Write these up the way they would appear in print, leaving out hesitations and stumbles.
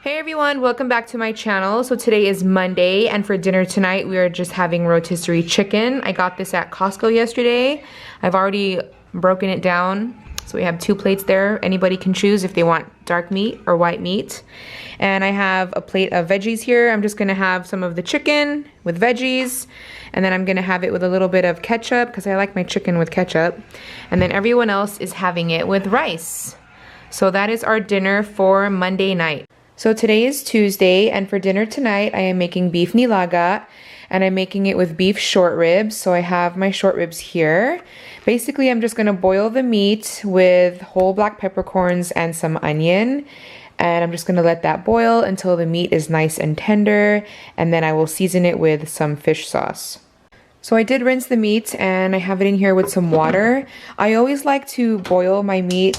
Hey everyone, welcome back to my channel. So today is Monday and for dinner tonight we are just having rotisserie chicken. I got this at Costco yesterday. I've already broken it down. So we have 2 plates there. Anybody can choose if they want dark meat or white meat. And I have a plate of veggies here. I'm just gonna have some of the chicken with veggies. And then I'm gonna have it with a little bit of ketchup because I like my chicken with ketchup. And then everyone else is having it with rice. So that is our dinner for Monday night. So today is Tuesday, and for dinner tonight I am making beef nilaga, and I'm making it with beef short ribs. So I have my short ribs here. Basically I'm just gonna boil the meat with whole black peppercorns and some onion, and I'm just gonna let that boil until the meat is nice and tender, and then I will season it with some fish sauce. So I did rinse the meat and I have it in here with some water. I always like to boil my meat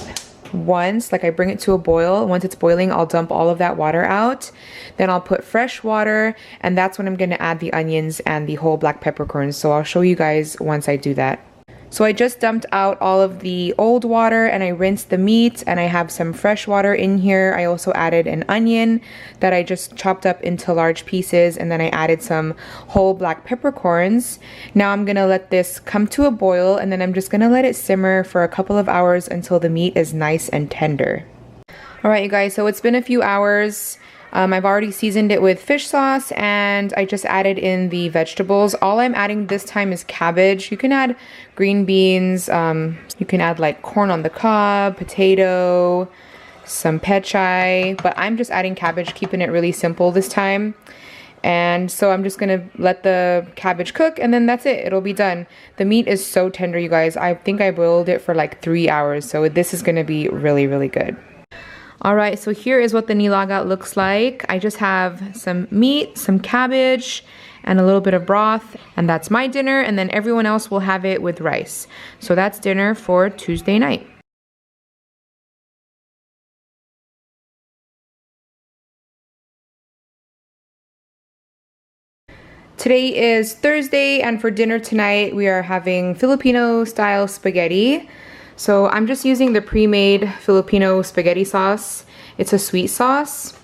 once, like I bring it to a boil. Once it's boiling, I'll dump all of that water out. Then I'll put fresh water, and that's when I'm going to add the onions and the whole black peppercorns. So I'll show you guys once I do that. So I just dumped out all of the old water and I rinsed the meat, and I have some fresh water in here. I also added an onion that I just chopped up into large pieces, and then I added some whole black peppercorns. Now I'm gonna let this come to a boil, and then I'm just gonna let it simmer for a couple of hours until the meat is nice and tender. All right, you guys, so it's been a few hours. I've already seasoned it with fish sauce, and I just added in the vegetables. All I'm adding this time is cabbage. You can add green beans, you can add like corn on the cob, potato, some pechay, but I'm just adding cabbage, keeping it really simple this time. And so I'm just gonna let the cabbage cook, and then that's it, it'll be done. The meat is so tender, you guys. I think I boiled it for like 3 hours, so this is gonna be really, really good. Alright, so here is what the nilaga looks like. I just have some meat, some cabbage, and a little bit of broth, and that's my dinner, and then everyone else will have it with rice. So that's dinner for Tuesday night. Today is Thursday, and for dinner tonight we are having Filipino style spaghetti. So I'm just using the pre-made Filipino spaghetti sauce. It's a sweet sauce.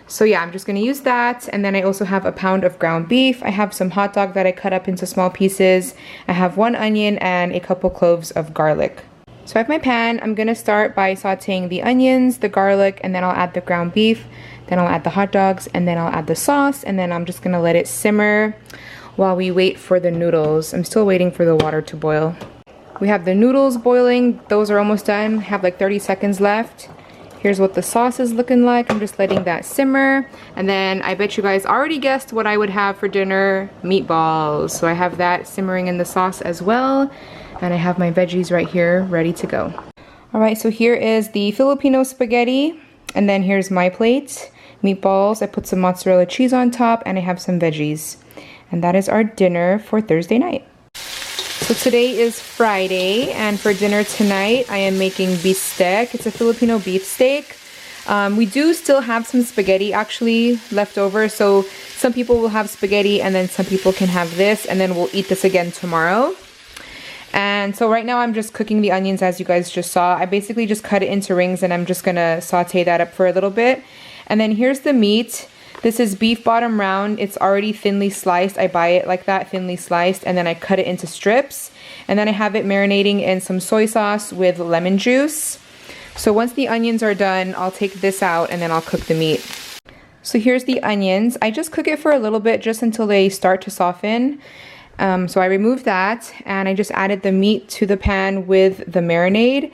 So yeah, I'm just gonna use that. And then I also have a pound of ground beef. I have some hot dog that I cut up into small pieces. I have 1 onion and a couple cloves of garlic. So I have my pan. I'm gonna start by sauteing the onions, the garlic, and then I'll add the ground beef. Then I'll add the hot dogs, and then I'll add the sauce, and then I'm just gonna let it simmer while we wait for the noodles. I'm still waiting for the water to boil. We have the noodles boiling. Those are almost done. Have like 30 seconds left. Here's what the sauce is looking like. I'm just letting that simmer. And then I bet you guys already guessed what I would have for dinner. Meatballs. So I have that simmering in the sauce as well. And I have my veggies right here ready to go. Alright, so here is the Filipino spaghetti. And then here's my plate. Meatballs. I put some mozzarella cheese on top, and I have some veggies. And that is our dinner for Thursday night. So today is Friday, and for dinner tonight I am making bistec. It's a Filipino beef steak. We do still have some spaghetti actually left over, so some people will have spaghetti and then some people can have this, and then we'll eat this again tomorrow. And so right now I'm just cooking the onions, as you guys just saw. I basically just cut it into rings, and I'm just gonna saute that up for a little bit. And then here's the meat. This is beef bottom round. It's already thinly sliced. I buy it like that, thinly sliced, and then I cut it into strips. And then I have it marinating in some soy sauce with lemon juice. So once the onions are done, I'll take this out and then I'll cook the meat. So here's the onions. I just cook it for a little bit, just until they start to soften. So I removed that, and I just added the meat to the pan with the marinade.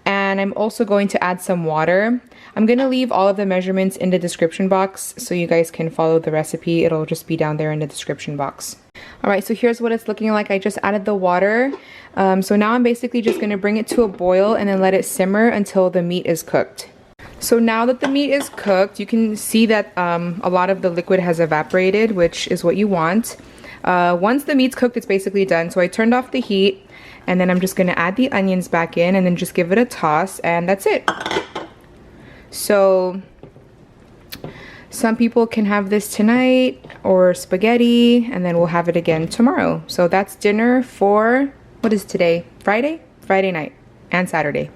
And I'm also going to add some water. I'm gonna leave all of the measurements in the description box so you guys can follow the recipe. It'll just be down there in the description box. Alright, so here's what it's looking like. I just added the water. So now I'm basically just gonna bring it to a boil and then let it simmer until the meat is cooked. So now that the meat is cooked, you can see that a lot of the liquid has evaporated, which is what you want. Once the meat's cooked, it's basically done. So I turned off the heat, and then I'm just gonna add the onions back in and then just give it a toss, and that's it. So some people can have this tonight, or spaghetti, and then we'll have it again tomorrow. So that's dinner for, what is today? Friday? Friday night and Saturday.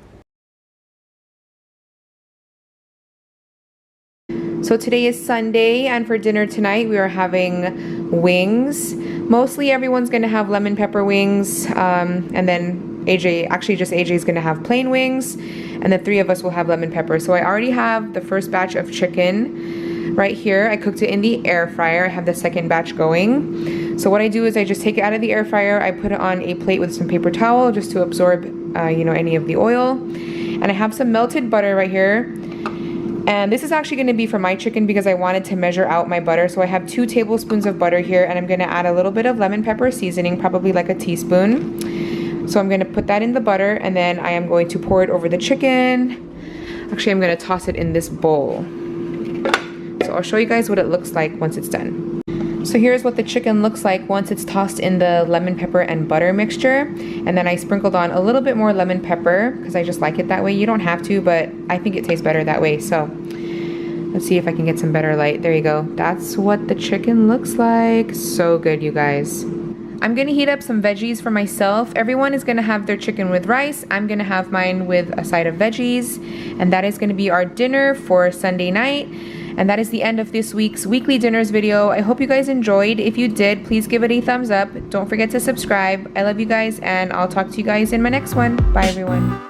So today is Sunday, and for dinner tonight we are having wings. Mostly everyone's gonna have lemon pepper wings, and then AJ is gonna have plain wings, and the three of us will have lemon pepper. So I already have the first batch of chicken right here. I cooked it in the air fryer. I have the second batch going. So what I do is I just take it out of the air fryer, I put it on a plate with some paper towel just to absorb any of the oil. And I have some melted butter right here. And this is actually going to be for my chicken because I wanted to measure out my butter. So I have 2 tablespoons of butter here, and I'm going to add a little bit of lemon pepper seasoning, probably like a teaspoon. So I'm going to put that in the butter, and then I am going to pour it over the chicken. Actually, I'm going to toss it in this bowl. So I'll show you guys what it looks like once it's done. So here's what the chicken looks like once it's tossed in the lemon pepper and butter mixture. And then I sprinkled on a little bit more lemon pepper because I just like it that way. You don't have to, but I think it tastes better that way. So let's see if I can get some better light. There you go. That's what the chicken looks like. So good, you guys. I'm gonna heat up some veggies for myself. Everyone is gonna have their chicken with rice. I'm gonna have mine with a side of veggies. And that is gonna be our dinner for Sunday night. And that is the end of this week's weekly dinners video. I hope you guys enjoyed. If you did, please give it a thumbs up. Don't forget to subscribe. I love you guys, and I'll talk to you guys in my next one. Bye, everyone.